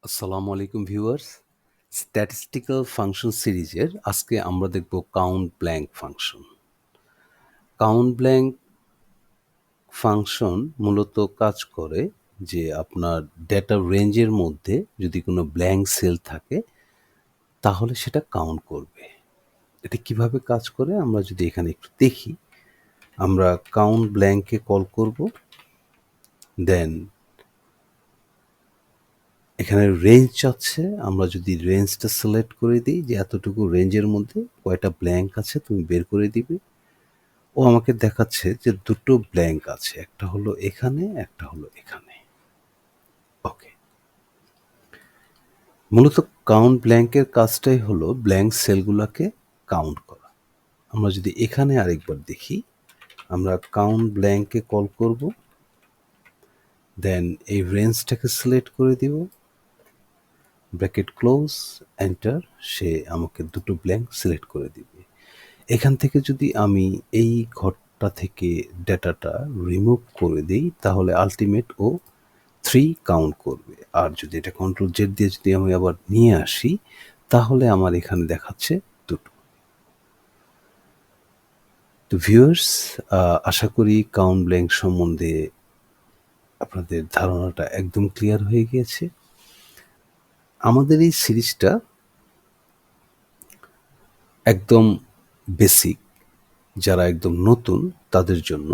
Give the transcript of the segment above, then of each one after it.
আসসালামু আলাইকুম viewers. Statistical function সিরিজের আজকে আমরা দেখব count blank function. Count blank function মূলত কাজ করে যে আপনার ডেটা রেঞ্জের মধ্যে যদি কোনো ব্ল্যাঙ্ক সেল থাকে তাহলে সেটা কাউন্ট করবে। এটা কিভাবে কাজ করে আমরা যদি এখানে একটু দেখি, আমরা কাউন্ট ব্ল্যাঙ্কে কল করব, দেন এখানে রেঞ্জ চাচ্ছে। আমরা যদি রেঞ্জটা সিলেক্ট করে দিই যে এতটুকু রেঞ্জের মধ্যে কয়টা ব্ল্যাঙ্ক আছে তুমি বের করে দিবে। ও আমাকে দেখাচ্ছে যে দুটো ব্ল্যাঙ্ক আছে, একটা হলো এখানে, একটা হলো এখানে। ওকে, মূলত কাউন্ট ব্ল্যাঙ্কের কাজটাই হলো ব্ল্যাঙ্ক সেলগুলোকে কাউন্ট করা। আমরা যদি এখানে আরেকবার দেখি, আমরা কাউন্ট ব্ল্যাঙ্কে কল করব, দেন এই রেঞ্জটাকে সিলেক্ট করে দিব, ব্র্যাকেট ক্লোজ, এন্টার। সে আমাকে দুটো ব্ল্যাঙ্ক সিলেক্ট করে দিবে। এখান থেকে যদি আমি এই ঘরটা থেকে ডেটাটা রিমুভ করে দিই তাহলে আল্টিমেট ও 3 কাউন্ট করবে। আর যদি এটা কন্ট্রোল জেড দিয়ে যদি আমি আবার নিয়ে আসি তাহলে আমার এখানে দেখাচ্ছে 2। তো ভিউয়ার্স, আশা করি কাউন্ট ব্ল্যাঙ্ক সম্বন্ধে আপনাদের ধারণাটা একদম ক্লিয়ার হয়ে গিয়েছে। আমাদের এই সিরিজটা একদম বেসিক, যারা একদম নতুন তাদের জন্য।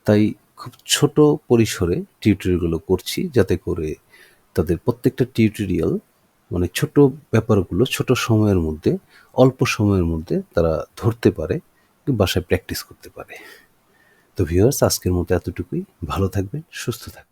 তাই খুব ছোট পরিসরে টিউটোরিয়ালগুলো করছি যাতে করে তাদের প্রত্যেকটা টিউটোরিয়াল মানে ছোট ব্যাপারগুলো ছোট সময়ের মধ্যে, অল্প সময়ের মধ্যে তারা ধরতে পারে, বাসায় প্র্যাকটিস করতে পারে। তো ভিউয়ার্স, আজকের মতো এতটুকুই। ভালো থাকবেন, সুস্থ থাকবেন।